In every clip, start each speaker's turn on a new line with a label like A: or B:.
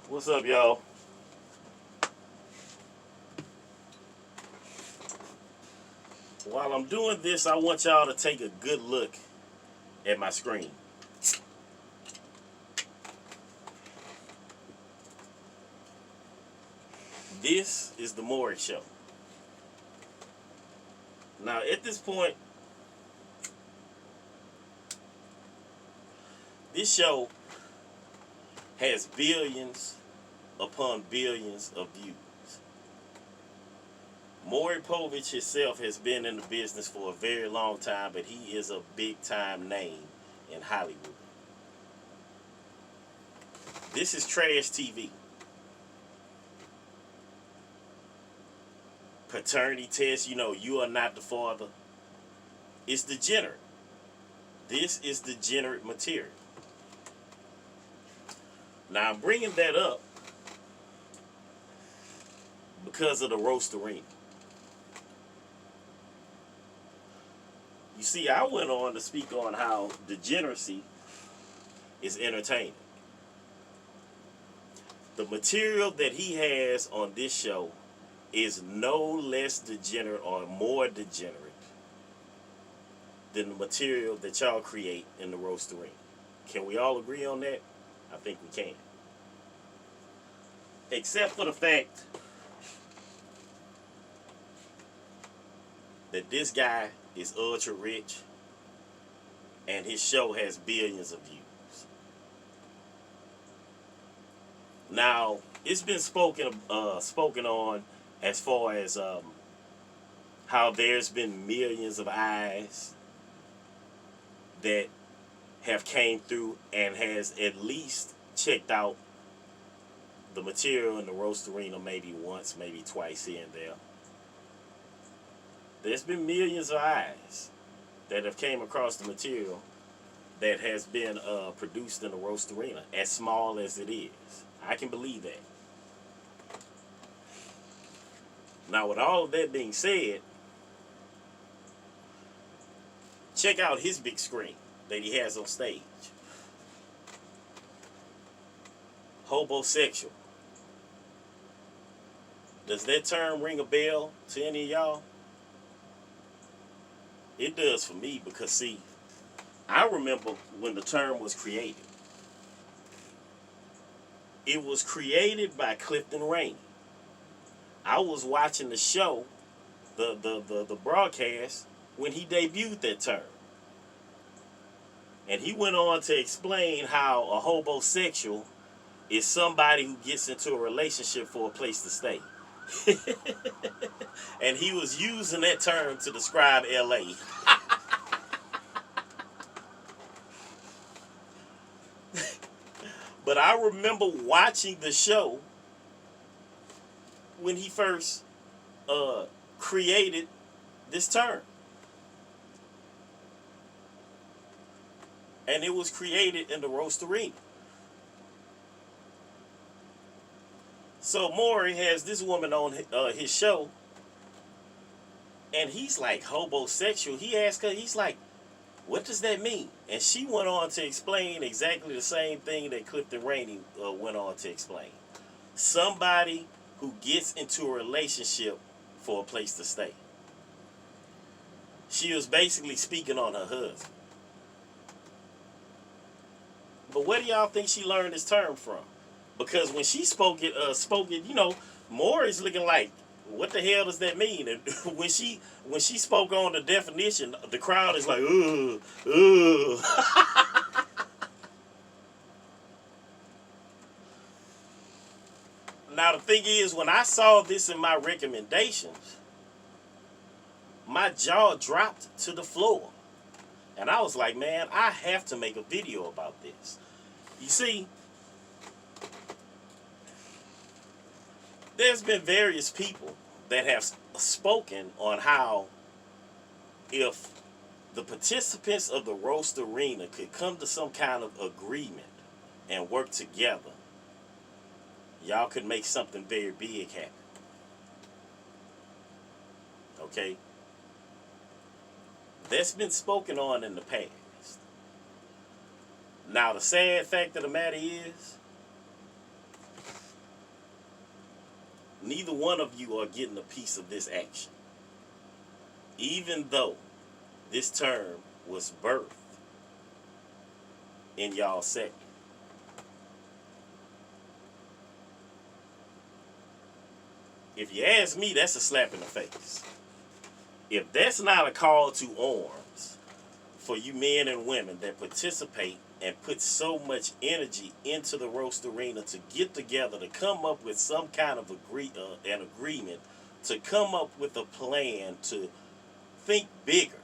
A: What's up, y'all? While I'm doing this, I want y'all to take a good look at my screen. This is the Maury Show. Now, at this point, this show has billions upon billions of views. Maury Povich himself has been in the business for a very long time, but he is a big-time name in Hollywood. This is trash TV. Paternity test, you are not the father. It's degenerate. This is degenerate material. Now, I'm bringing that up because of the roast arena. You see, I went on to speak on how degeneracy is entertaining. The material that he has on this show is no less degenerate or more degenerate than the material that y'all create in the roast arena. Can we all agree on that? I think we can. Except for the fact that this guy is ultra rich and his show has billions of views. Now, it's been spoken on as far as how there's been millions of eyes that have came through and has at least checked out the material in the roast arena maybe once, maybe twice here and there. There's been millions of eyes that have came across the material that has been produced in the roast arena, as small as it is. I can believe that. Now, with all of that being said, check out his big screen that he has on stage. Hobosexual. Does that term ring a bell to any of y'all? It does for me because, see, I remember when the term was created. It was created by Clifton Rainey. I was watching the show, the broadcast, when he debuted that term. And he went on to explain how a hobosexual is somebody who gets into a relationship for a place to stay. And he was using that term to describe LA. But I remember watching the show when he first created this term. And it was created in the roast arena. So Maury has this woman on his show, and he's like, hobosexual. He asked her, he's like, what does that mean? And she went on to explain exactly the same thing that Clifton Rainey went on to explain. Somebody who gets into a relationship for a place to stay. She was basically speaking on her husband. But where do y'all think she learned this term from? Because when she spoke it, Maury's looking like, what the hell does that mean? And when she spoke on the definition, the crowd is like, ugh, ugh. Now the thing is, when I saw this in my recommendations, my jaw dropped to the floor. And I was like, man, I have to make a video about this. You see, there's been various people that have spoken on how if the participants of the roast arena could come to some kind of agreement and work together, y'all could make something very big happen. Okay? That's been spoken on in the past. Now, the sad fact of the matter is, neither one of you are getting a piece of this action. Even though this term was birthed in y'all sector. If you ask me, that's a slap in the face. If that's not a call to arms for you men and women that participate and put so much energy into the roast arena to get together, to come up with some kind of an agreement, to come up with a plan, to think bigger.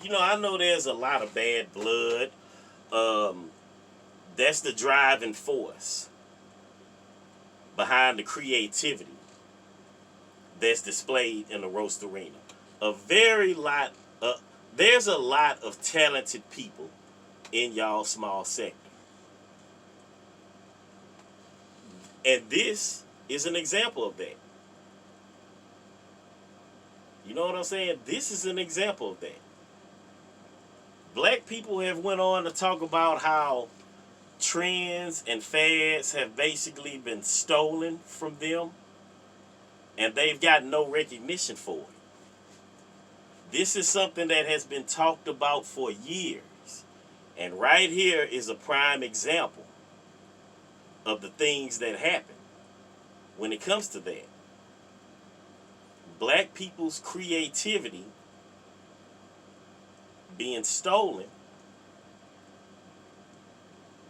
A: You know, I know there's a lot of bad blood. That's the driving force behind the creativity that's displayed in the roast arena. There's a lot of talented people in y'all small sector. And this is an example of that. You know what I'm saying? This is an example of that. Black people have went on to talk about how trends and fads have basically been stolen from them, and they've got no recognition for it. This is something that has been talked about for years. And right here is a prime example of the things that happen when it comes to that. Black people's creativity being stolen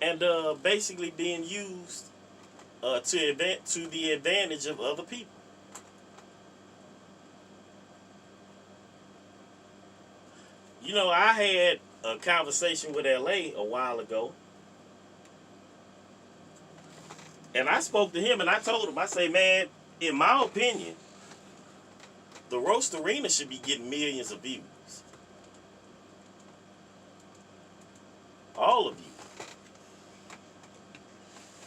A: and basically being used to the advantage of other people. You know, I had a conversation with LA a while ago, and I spoke to him and I told him, I say, man, in my opinion, the roast arena should be getting millions of views. All of you.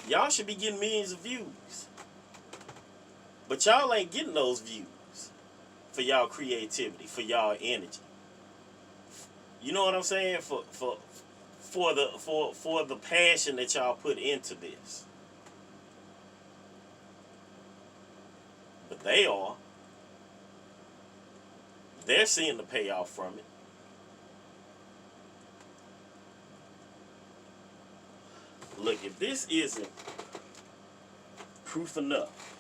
A: Y'all should be getting millions of views. But y'all ain't getting those views for y'all creativity, for y'all energy. You know what I'm saying? For the passion that y'all put into this. But they're seeing the payoff from it. Look, if this isn't proof enough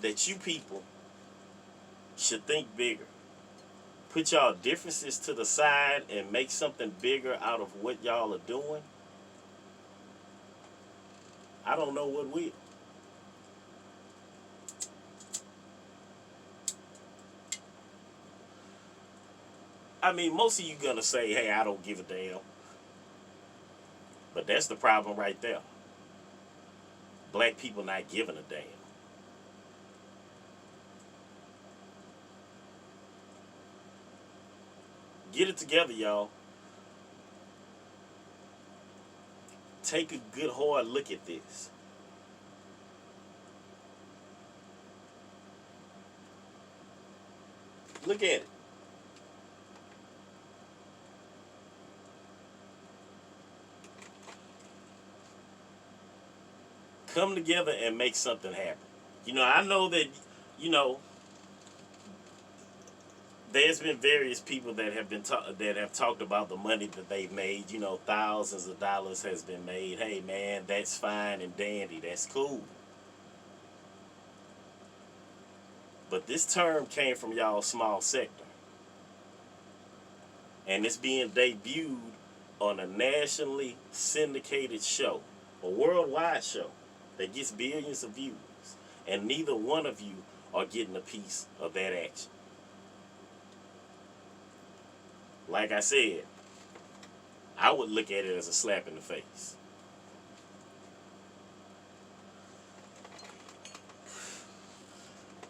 A: that you people should think bigger, put y'all differences to the side and make something bigger out of what y'all are doing, I don't know what will. I mean, most of you gonna say, hey, I don't give a damn. But that's the problem right there. Black people not giving a damn. Get it together, y'all. Take a good hard look at this. Look at it. Come together and make something happen. You know, I know that, you know, there's been various people that have talked about the money that they've made. You know, thousands of dollars has been made. Hey, man, that's fine and dandy. That's cool. But this term came from y'all small sector. And it's being debuted on a nationally syndicated show, a worldwide show that gets billions of views. And neither one of you are getting a piece of that action. Like I said, I would look at it as a slap in the face.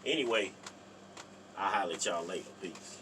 A: Anyway, I'll holler at y'all later. Peace.